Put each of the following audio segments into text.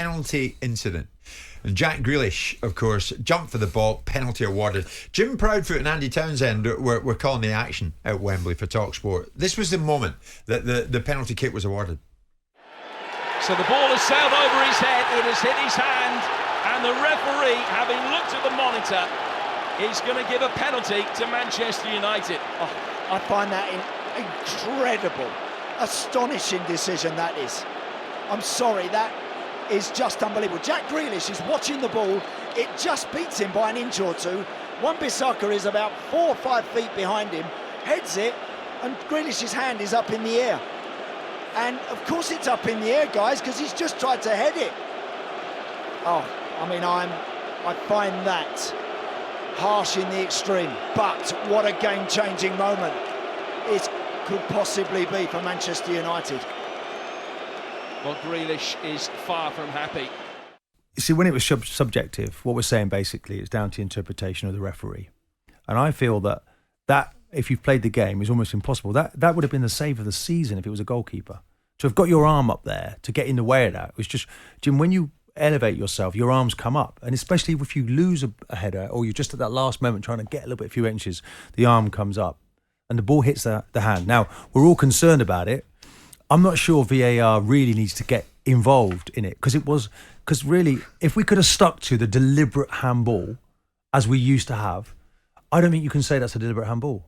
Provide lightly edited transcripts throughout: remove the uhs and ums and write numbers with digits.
penalty incident. And Jack Grealish, of course, jumped for the ball, penalty awarded. Jim Proudfoot and Andy Townsend were calling the action at Wembley for talkSPORT. This was the moment that the penalty kick was awarded. So the ball has sailed over his head, it has hit his hand, and the referee, having looked at the monitor, is going to give a penalty to Manchester United. Oh, I find that incredible, astonishing decision that is. I'm sorry, that is just unbelievable. Jack Grealish is watching the ball, it just beats him by an inch or two. Wan-Bissaka is about 4 or 5 feet behind him, heads it, and Grealish's hand is up in the air. And of course it's up in the air, guys, because he's just tried to head it. Oh, I mean, I find that harsh in the extreme, but what a game-changing moment it could possibly be for Manchester United. Well, Grealish is far from happy. You see, when it was subjective, what we're saying basically is down to the interpretation of the referee. And I feel that if you've played the game, is almost impossible. That would have been the save of the season if it was a goalkeeper. To have got your arm up there to get in the way of that, it was just, Jim, when you elevate yourself, your arms come up. And especially if you lose a header or you're just at that last moment trying to get a little bit, a few inches, the arm comes up and the ball hits the hand. Now, we're all concerned about it. I'm not sure VAR really needs to get involved in it because really, if we could have stuck to the deliberate handball as we used to have, I don't think you can say that's a deliberate handball.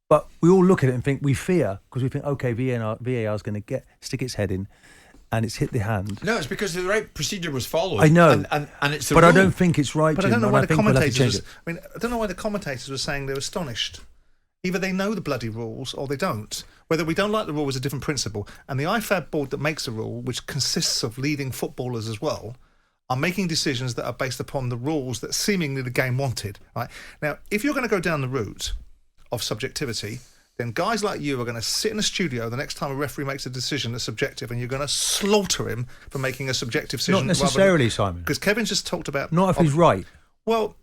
But we all look at it and think, we fear, because we think, okay, VAR is going to stick its head in and it's hit the hand. No, it's because the right procedure was followed. I know. And it's the but rule. I don't think it's right, But Jim, I don't know why the commentators... I don't know why the commentators were saying they were astonished. Either they know the bloody rules or they don't. Whether we don't like the rule is a different principle. And the IFAB board that makes the rule, which consists of leading footballers as well, are making decisions that are based upon the rules that seemingly the game wanted. Right? Now, if you're going to go down the route of subjectivity, then guys like you are going to sit in a studio the next time a referee makes a decision that's subjective, and you're going to slaughter him for making a subjective decision. Not necessarily, Simon. Because Kevin's just talked about... Not if he's right. Well,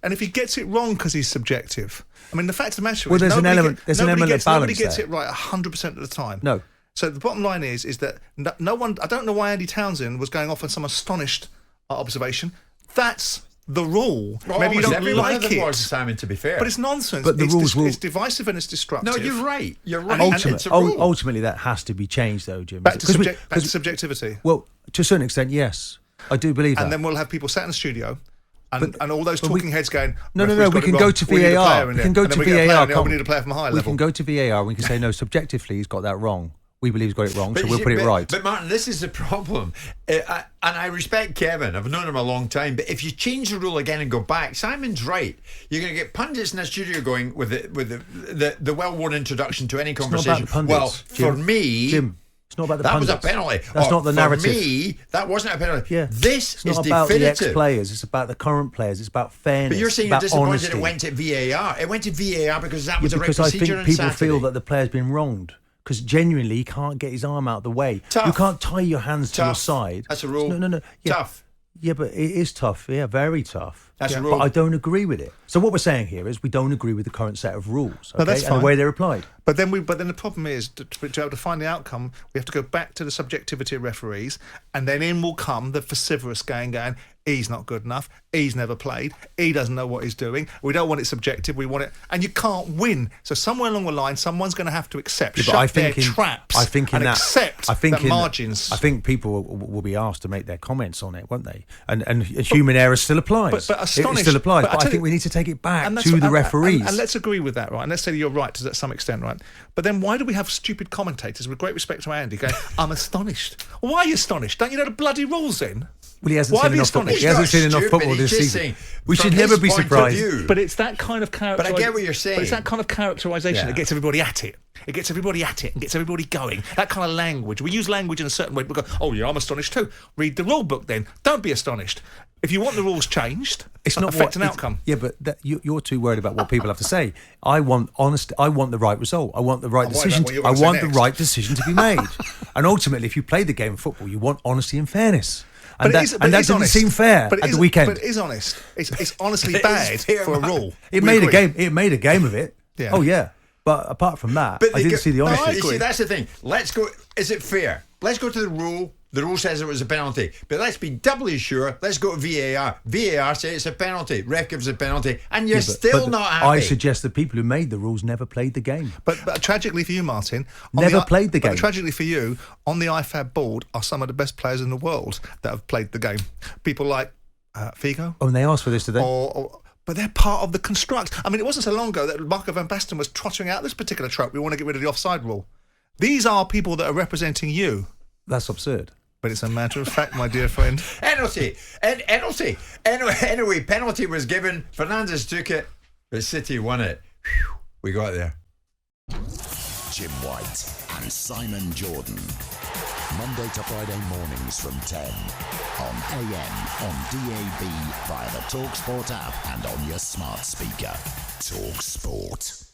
and if he gets it wrong because he's subjective. I mean, the fact of the matter is... There's an element of balance. Nobody gets it right 100% of the time. No. So the bottom line is that no one... I don't know why Andy Townsend was going off on some astonished observation. That's the rule. Well, maybe you don't like it. Was, Simon, to be fair. But it's nonsense. But the rules it's divisive and it's destructive. No, you're right. You're right. Ultimately, that has to be changed, though, Jim. Back to subjectivity. Well, to a certain extent, yes. I do believe that. And then we'll have people sat in the studio and all those talking heads going, no, we can go to VAR. We can go to VAR. We need a player from a higher level. We can go to VAR and we can say, no, subjectively, he's got that wrong. We believe he's got it wrong, so we'll put it right. But Martin, this is the problem. And I respect Kevin. I've known him a long time. But if you change the rule again and go back, Simon's right. You're going to get pundits in the studio going with the well-worn introduction to any conversation. It's not about the pundits, for me... Jim, it's not about the pundits. That was a penalty. That's not the narrative. For me, that wasn't a penalty. Yeah. This it's is not about definitive. the ex-players. It's about the current players. It's about fairness. But you're saying you're disappointed honesty. it went to VAR. It went to VAR because that was the right procedure. Because I think people Saturday. feel that the player's been wronged. Because genuinely, he can't get his arm out the way. Tough. You can't tie your hands to your side. That's a rule. No. Yeah. Tough. Yeah, but it is tough. Yeah, very tough. That's a rule. But I don't agree with it. So what we're saying here is we don't agree with the current set of rules. Okay? No, that's fine. And the way they're applied. But then the problem is to be able to find the outcome, we have to go back to the subjectivity of referees, and then in will come the vociferous going, he's not good enough, he's never played, he doesn't know what he's doing, we don't want it subjective, we want it, and you can't win. So somewhere along the line, someone's going to have to accept, shut their traps, and accept the margins. I think people will be asked to make their comments on it, won't they? And human error still applies. But astonished. It still applies. But I think we need to take it back to the referees. And let's agree with that, right? And let's say you're right to some extent, right? But then why do we have stupid commentators, with great respect to Andy, going, I'm astonished? Well, why are you astonished? Don't you know the bloody rules then? Well, he hasn't seen enough football. He hasn't seen enough football this season. We should never be surprised. But it's that kind of character. But I get what you're saying. But it's that kind of characterisation that gets everybody at it. It gets everybody at it and gets everybody going. That kind of language. We use language in a certain way. We go, oh yeah, I'm astonished too. Read the rule book then. Don't be astonished. If you want the rules changed, it's not affect an outcome. Yeah, but you're too worried about what people have to say. I want honesty. I want the right result. I want the right decision. I want the right decision to be made. And ultimately, if you play the game of football, you want honesty and fairness. And that didn't seem fair at the weekend. But it is honest. It's honestly bad for a rule. It made a game. It made a game of it. Yeah. Oh yeah. But apart from that, I didn't see the honesty. See, that's the thing. Let's go. Is it fair? Let's go to the rule. The rule says it was a penalty. But let's be doubly sure. Let's go to VAR. VAR says it's a penalty. Ref gives a penalty. And you're still not happy. I suggest the people who made the rules never played the game. But tragically for you, Martin, never played the game. But tragically for you, on the IFAB board are some of the best players in the world that have played the game. People like Figo. Oh, and they asked for this today. But they're part of the construct. I mean, it wasn't so long ago that Marco van Basten was trottering out this particular trope. We want to get rid of the offside rule. These are people that are representing you. That's absurd. But it's a matter of fact, my dear friend. Penalty. Anyway, penalty was given. Fernandes took it. But City won it. Whew, we got there. Jim White and Simon Jordan. Monday to Friday mornings from 10. On AM, on DAB, via the talkSPORT app and on your smart speaker. talkSPORT.